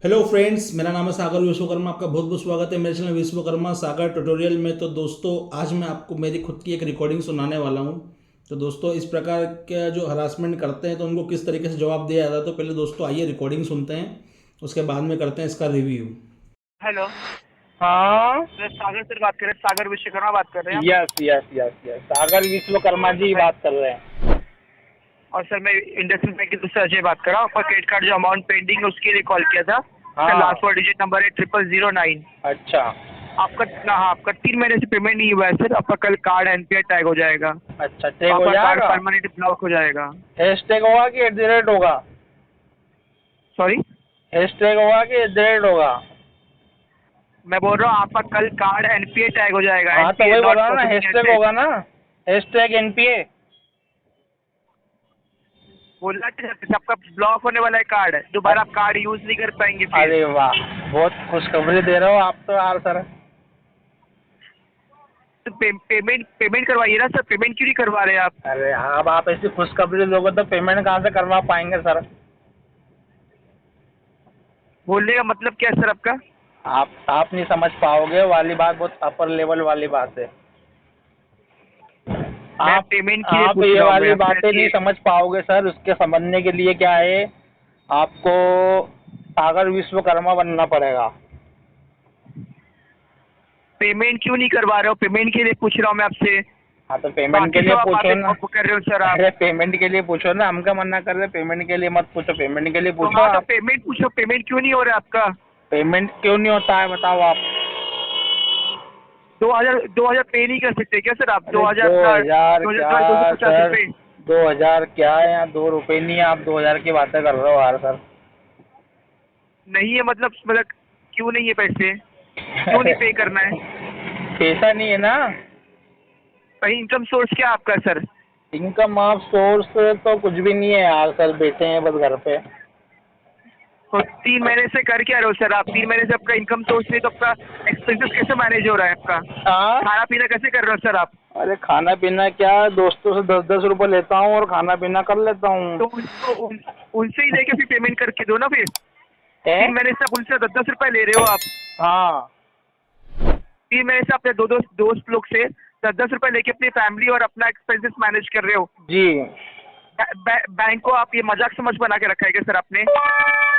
Hello friends, मेरा नाम है सागर विश्वकर्मा। आपका बहुत बहुत स्वागत है मेरे चैनल विश्वकर्मा सागर ट्यूटोरियल में। तो दोस्तों, आज मैं आपको मेरी खुद की एक रिकॉर्डिंग सुनाने वाला हूं। तो दोस्तों, इस प्रकार के जो हरासमेंट करते हैं तो उनको किस तरीके से जवाब दिया जाता है, तो पहले दोस्तों आइए रिकॉर्डिंग सुनते हैं, उसके बाद में करते हैं इसका रिव्यू। हेलो हाँ। सर, सागर सर बात कर रहे हैं। सागर विश्वकर्मा बात कर रहे हैं आप? यस यस यस यस, सागर विश्वकर्मा तो जी मैं बात कर रहे हैं। और सर मैं इंडस्ट्रियल बैंक के दूसरे अजय बात कर रहा हूँ। आपका क्रेडिट कार्ड जो अमाउंट पेंडिंग है उसके लिए कॉल किया था। हाँ। सर लास्ट 4 डिजिट नंबर है 0009। अच्छा आपका हाँ, आपका 3 महीने से पेमेंट नहीं हुआ है सर। आपका कल कार्ड एनपीआई टैग हो जाएगा। अच्छा, टैग हो आपका कार्ड जाएगा। परमानेंट ब्लॉक हो जाएगा। हैशटैग होगा कि @ होगा? सॉरी, हैशटैग होगा कि @ होगा? मैं बोल रहा हूँ आपका कल कार्ड एनपीआई टैग हो जाएगा। हाँ तो एनपीआई वही बोल नॉट रहा हूँ ना, प्रोसेसिंग हैशटैग एसेट। होगा ना, हैशटैग NPA। बोलना कि आपका ब्लॉक होने वाला है कार्ड। दोबारा आप कार्ड यूज नहीं कर पाएंगे फिर। अरे वाह, बहुत खुशखबरी दे रहे हो आप तो यार सर। तो पेमेंट करवाइए ना सर। पेमेंट क्यों नहीं करवा रहे आप? अरे अब आप ऐसी खुशखबरी दोगे तो पेमेंट कहाँ से करवा पाएंगे सर? बोलने का मतलब क्या है सर आपका? आप नहीं समझ पाओगे, वाली बात बहुत अपर लेवल वाली बात है। मैं आप पेमेंट के लिए आप पूछ ये रहा हूँ मैं वाली आपसे बातें नहीं कि समझ पाओगे सर। उसके समझने के लिए क्या है, आपको सागर विश्वकर्मा बनना पड़ेगा। पेमेंट क्यों नहीं करवा रहे हो? पेमेंट के लिए पूछ रहा हूँ मैं आपसे। हाँ तो पेमेंट के बाकी लिए सब आप पूछो बातें ना। कर रहे हो सर आप। अरे पेमेंट के लिए पूछो ना, हम क्या मना कर रहे? पेमेंट के लिए मत पूछो, पेमेंट के लिए तो पूछो हाँ, तो आप। पेमेंट पूछो। पेमेंट क्यों नहीं हो रहा है आपका? पेमेंट क्यों नहीं होता है बताओ आप। 2000 पे नहीं कर सकते क्या सर आप? अरे 2000 दो अपना हजार क्या 2250 सर? रुपये। 2000 क्या है? यहाँ 2 रुपये नहीं है, आप 2000 की बातें कर रहे हो यार सर। नहीं है मतलब क्यों नहीं है पैसे? क्यों नहीं पे करना है? पैसा नहीं है ना। कहीं इनकम सोर्स क्या है आपका सर? इनकम ऑफ सोर्स तो कुछ भी नहीं है यार सर, बैठे हैं बस घर पे। तो 3 महीने से कर क्या रहे हो सर आप? 3 महीने से आपका इनकम सोर्स नहीं तो आपका एक्सपेंसेस कैसे मैनेज हो रहा है आपका? हाँ। खाना पीना कैसे कर रहे हो सर आप? अरे खाना पीना क्या, दोस्तों से 10-10 रुपए लेता हूँ और खाना पीना कर लेता हूँ। तो उनको उनसे ही लेके फिर पेमेंट करके दो ना फिर। है। 3 महीने से आप उनसे 10-10 रुपये ले रहे हो आप। हाँ 3 महीने से अपने दो दोस्त लोग से 10-10 रुपये लेके अपनी फैमिली और अपना एक्सपेंसेस मैनेज कर रहे हो। जी। बैंक को आप ये मजाक समझ बना के रखा है क्या सर आपने?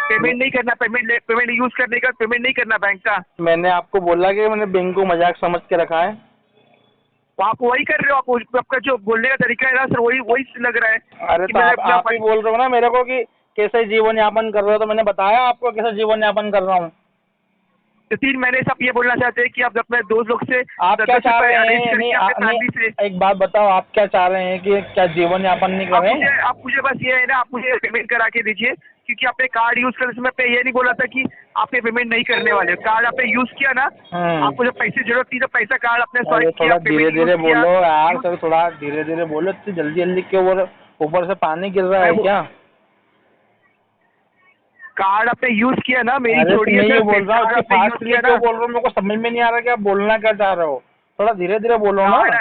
पेमेंट नहीं करना, पेमेंट यूज करने का पेमेंट नहीं करना बैंक का। मैंने आपको बोला कि मैंने बैंक को मजाक समझ के रखा है। तो आप वही कर रहे हो। आपका जो बोलने का तरीका है ना सर, वही वही लग रहा है अरे कि तो मैंने अपना आप ही बोल रहे हो ना मेरे को कि कैसे जीवन यापन कर रहे हो, तो मैंने बताया आपको कैसे जीवन यापन कर रहा हूँ। तो 3 महीने से आप ये बोलना चाहते हैं कि आप अपने दोस्त लोग से आप क्या 10-10 चाह रुपये रहे अरेंज हैं? करके अपने फैमिली से। नहीं, एक बात बताओ, आप क्या चाह रहे हैं कि क्या जीवन यापन नहीं करें? आप मुझे बस ये है ना, आप मुझे पेमेंट करा के दीजिए। क्योंकि आपने कार्ड यूज करने समय पे ये नहीं बोला था कि आपने पेमेंट नहीं करने वाले। कार्ड आपने यूज किया ना, आपको जब पैसे जरूरत थी तो पैसा कार्ड आपने अरे स्वाइप किया, थोड़ा धीरे पेमेंट यूज धीरे किया। बोलो यार सर, थोड़ा धीरे धीरे बोलो। इतनी जल्दी जल्दी क्यों बोल रहे हो? ऊपर से पानी गिर रहा मैं है क्या? कार्ड आपने यूज किया ना, मेरी अरे तो छोड़िए मैं ये सर। बोल रहा हूँ, कार्ड इतनी आपने यूज फास्टली किया क्यों ना। बोल रहे हो? मेरे को समझ में नहीं आ रहा कि आप बोलना क्या चाह रहे हो। थोड़ा धीरे धीरे बोलो ना। कार्ड,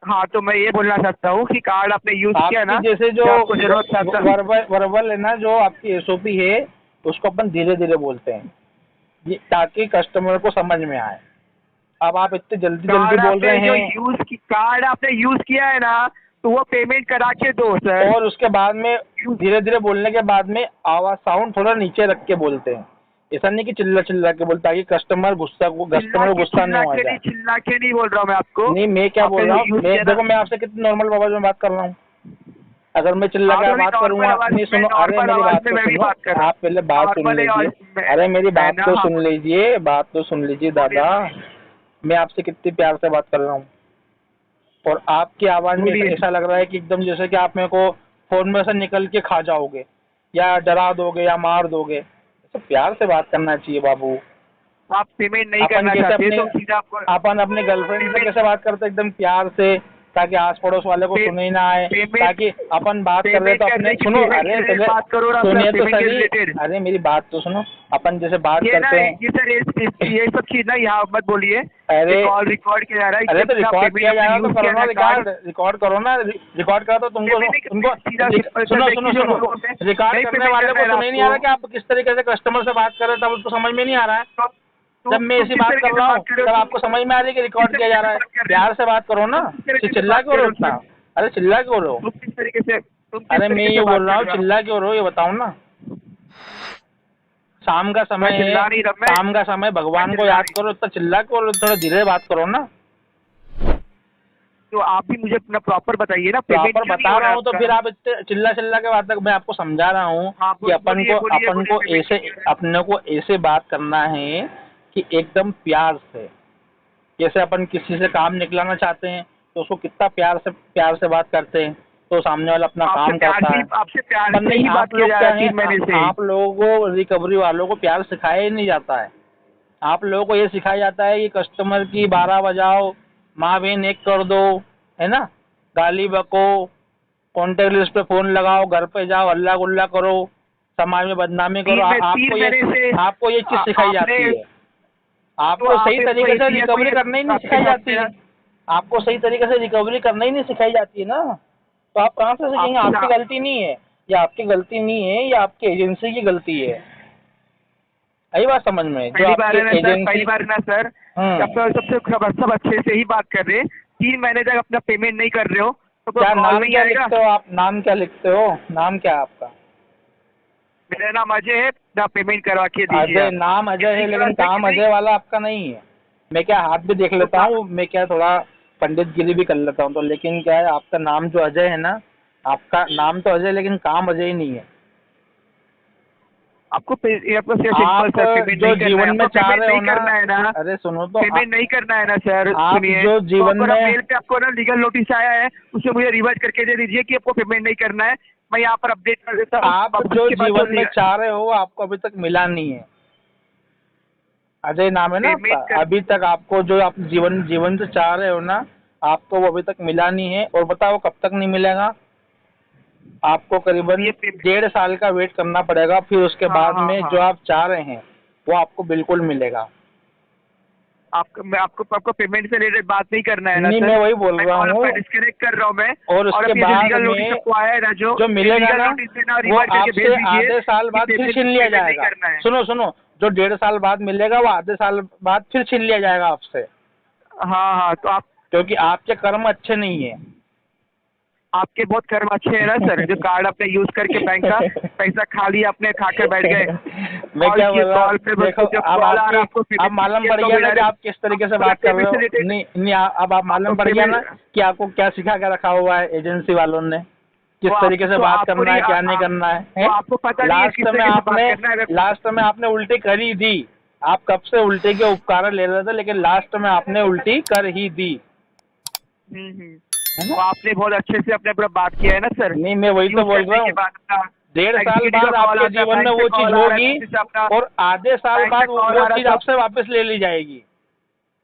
हाँ, तो मैं ये बोलना चाहता हूँ कि कार्ड आपने यूज किया आपकी ना, जैसे जो जब आपको जरूरत था तब। वर्बल है ना, जो आपकी SOP है, उसको अपन धीरे धीरे बोलते हैं, ये ताकि कस्टमर को समझ में आए। अब आप इतने जल्दी जल्दी बोल रहे हैं। कार्ड आपने यूज किया है ना, तो वो पेमेंट करा के दो सर। और उसके बाद में धीरे धीरे बोलने के बाद में आवाज साउंड थोड़ा नीचे रख के बोलते हैं। ऐसा नहीं कि चिल्ला चिल्ला के बोलता, ताकि कस्टमर को गुस्सा नहीं हो जाए। चिल्ला के नहीं बोल रहा हूँ मैं आपको। नहीं, मैं क्या आपने बोल जो रहा हूँ, यूज किया ना, देखो मैं आपसे कितनी नॉर्मल आवाज में बात कर रहा हूँ। अगर मैं चिल्ला हाँ, कर तो बात नॉर्मल करूंगा, आवाज नहीं में, सुनो, अरे नॉर्मल मेरी आवाज बात में तो मैं भी सुनो। बात कर रहा हूँ। आप पहले बात सुन नॉर्मल आवाज लीजिए। में अरे मेरी मैं बात ना, तो हाँ, सुन लीजिए, बात तो सुन लीजिए बोलिए दादा। बोलिए मैं आपसे कितनी प्यार से बात कर रहा हूँ, और आपकी आवाज में बोलिए। ऐसा लग रहा है कि एकदम जैसे कि आप मेरे को फोन में से निकल के खा जाओगे, या डरा दोगे, या मार दोगे। तो प्यार से बात करना चाहिए बाबू। आप पेमेंट नहीं अपन करना कैसे चाहते अपने तो सीधा आपको अपन अपने गर्लफ्रेंड से पेमेंट। कैसे बात करते हैं? एकदम प्यार से, ताकि आस पड़ोस वाले को सुने ही ना आए, पेमेंट- ताकि अपन बात कर रहे तो पेमेंट अपने करने की सुनो, पेमेंट अरे के लिए पहले बात करो ना सर, सुनिए तो पेमेंट के सही, रिलेटेड। अरे मेरी बात तो सुनो, अपन जैसे बात ये ना करते हैं, ये सर ये सब चीज ना यहाँ मत बोलिए। अरे- कॉल रिकॉर्ड किया जा रहा है। अरे तो इससे अपना रिकॉर्ड किया payment जाएगा आपने तो use करो किया ना, कार्ड। रिकॉर्ड करो ना, रिकॉर्ड करो तो तुमको तुमको सुनो सुनो सुनो, रिकॉर्ड करने वाले को सुन नहीं आ रहा कि आप किस तरीके से कस्टमर से बात कर रहे हैं, तब उसको समझ में नहीं आ रहा है। जब मैं ऐसी बात कर रहा हूँ तब आपको समझ में आ रही है कि रिकॉर्ड किया जा रहा है। प्यार से बात करो ना, चिल्ला क्यों रहे हो इतना? अरे चिल्ला क्यों रहे हो? तुम किस तरीके से अरे मैं ये बोल रहा हूँ, चिल्ला क्यों रहे हो ये बताओ ना। शाम का समय मैं है, चिल्ला नहीं रहा, मैं- शाम का समय, भगवान को याद करो, इतना चिल्ला क्यों रहे हो? थोड़ा धीरे बात करो ना। तो आप भी मुझे अपना प्रॉपर बताइए ना। पेमेंट प्रॉपर बता रहा हूँ तो फिर आप इतने चिल्ला चिल्ला के बात तक मैं आपको समझा रहा हूँ हाँ, कि अपन बोलिए, को बोलिए, ऐसे अपने को ऐसे बात करना है कि एकदम प्यार से, जैसे अपन किसी से काम निकलाना चाहते हैं तो उसको कितना प्यार से बात करते हैं तो सामने वाला अपना काम करता है। आपसे प्यार पर से नहीं, ही बात आप किया लोग जा क्या रहा है है, 3 महीने से। आप लोगों को, रिकवरी वालों को प्यार सिखाया ही नहीं जाता है। आप लोगों को ये सिखाया जाता है कि कस्टमर की 12 बजाओ, माँ बहन एक कर दो, है ना, गाली बको, कॉन्टेक्ट लिस्ट पे फोन लगाओ, घर पे जाओ, हल्ला गुल्ला करो, समाज में बदनामी करो। आपको ये चीज सिखाई जाती है। आपको सही तरीके से रिकवरी करना ही नहीं सिखाई जाती है। आपको सही तरीके से रिकवरी करना ही नहीं सिखाई जाती है ना, तो आप कहाँ से सीखेंगे? आपकी गलती नहीं है, या आपकी गलती नहीं है, या आपकी एजेंसी की गलती है। यही बात समझ में, जो आपकी एजेंसी, पहली बार ना सर, अपना सब अच्छे से ही बात कर रहे हैं। 3 महीने तक अपना पेमेंट नहीं कर रहे हो तो क्या कॉल नाम नहीं क्या आएगा। लिखते हो आप? नाम क्या लिखते हो? नाम क्या है आपका? मेरा नाम अजय है, ना पेमेंट करवा के दीजिए। अजय, नाम अजय है लेकिन काम अजय वाला आपका नहीं है। मैं क्या हाथ भी देख लेता हूँ, मैं क्या थोड़ा पंडित गिरी भी कर लेता हूँ, तो लेकिन क्या है, आपका नाम जो अजय है ना, आपका नाम तो अजय लेकिन काम अजय ही नहीं है। आपको आप जो जीवन में चाह रहे हो ना, अरे सुनो तो, पेमेंट नहीं करना है ना सर। आप सुनिए, जो जीवन में, मेल पे आपको ना लीगल नोटिस आया है, उसे मुझे रिवर्स करके दे दीजिए कि आपको पेमेंट नहीं करना है। मैं यहाँ पर अपडेट कर देता हूँ। आप जो जीवन में चाह रहे हो आपको अभी तक मिला नहीं है। अजय नाम है ना आपका, अभी तक आपको जो आप जीवन से चाह रहे हो ना, आपको वो अभी तक मिला नहीं है। और बताओ कब तक नहीं मिलेगा? आपको करीबन 1.5 साल का वेट करना पड़ेगा, फिर उसके बाद में जो आप चाह रहे हैं वो आपको बिल्कुल मिलेगा। आपको पेमेंट से रिलेटेड बात नहीं करना है ना नहीं, सर? मैं वही बोल रहा हूँ, डिस्कनेक्ट कर रहा हूँ मैं। और उसके बाद में जो मिलेगा ना, वो आपसे आधे साल बाद फिर छीन लिया जाएगा। सुनो, जो 1.5 साल बाद मिलेगा वो आधे साल बाद फिर छीन लिया जाएगा आपसे। हाँ, तो आप, क्योंकि आपके कर्म अच्छे नहीं है। आपके बहुत कर्म अच्छे हैं ना सर, जो कार्ड आपने यूज करके बैंक का पैसा खा लिया, अपने खा कर बैठ गए। मैं क्या बोल रहा हूँ, देखो अब मालूम पड़ गया ना कि आप किस तरीके से बात कर रहे हो। नहीं, अब आप मालूम पड़ गया ना कि आपको क्या सिखा के रखा हुआ है एजेंसी वालों ने, किस तरीके से बात करना है, क्या नहीं करना है। आपको पता नहीं, लास्ट में आपने उल्टी कर ही दी। आप कब से उल्टी के उपकरण ले रहे थे, लेकिन लास्ट में आपने उल्टी कर ही दी। तो आपने बहुत अच्छे से अपने पूरा बात किया है ना सर। नहीं, मैं वही तो बोल रहा हूँ, 1.5 साल बाद आपके जीवन में वो चीज होगी और आधे साल बाद वो चीज आपसे वापस ले ली जाएगी।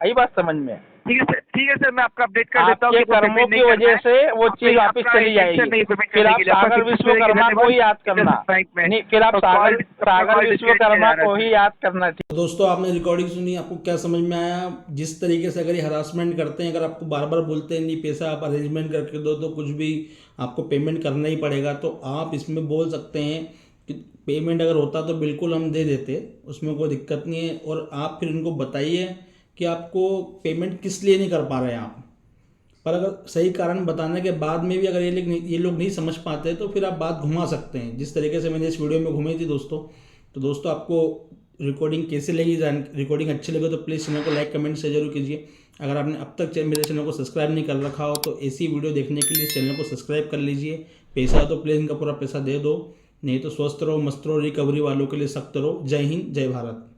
यही बात समझ में? ठीक है सर, मैं आपका अपडेट कर देता हूँ। आपके कर्मों की वजह से वो चीज वापस चली जाएगी। फिर आप सागर विश्वकर्मा को ही याद करना, नहीं फिर आप सागर विश्वकर्मा को ही याद करना। तो दोस्तों आपने रिकॉर्डिंग सुनी, आपको क्या समझ में आया? जिस तरीके से अगर ये हरासमेंट करते हैं, अगर आपको बार बार बोलते हैं नहीं पैसा आप अरेंजमेंट करके दो तो कुछ भी आपको पेमेंट करना ही पड़ेगा, तो आप इसमें बोल सकते हैं कि पेमेंट अगर होता तो बिल्कुल हम दे देते, उसमें कोई दिक्कत नहीं है। और आप फिर उनको बताइए कि आपको पेमेंट किस लिए नहीं कर पा रहे हैं आप। पर अगर सही कारण बताने के बाद में भी अगर ये लोग नहीं समझ पाते तो फिर आप बात घुमा सकते हैं, जिस तरीके से मैंने इस वीडियो में घुमाई थी दोस्तों। तो दोस्तों आपको रिकॉर्डिंग कैसे लगी, रिकॉर्डिंग अच्छी लगे तो प्लीज़ चैनल को लाइक कमेंट से जरूर कीजिए। अगर आपने अब तक मेरे चैनल को सब्सक्राइब नहीं कर रखा हो तो ऐसी वीडियो देखने के लिए चैनल को सब्सक्राइब कर लीजिए। पैसा तो प्लीज़ इनका पूरा पैसा दे दो, नहीं तो स्वस्थ रहो, मस्त रहो, रिकवरी वालों के लिए सख्त रहो। जय हिंद, जय भारत।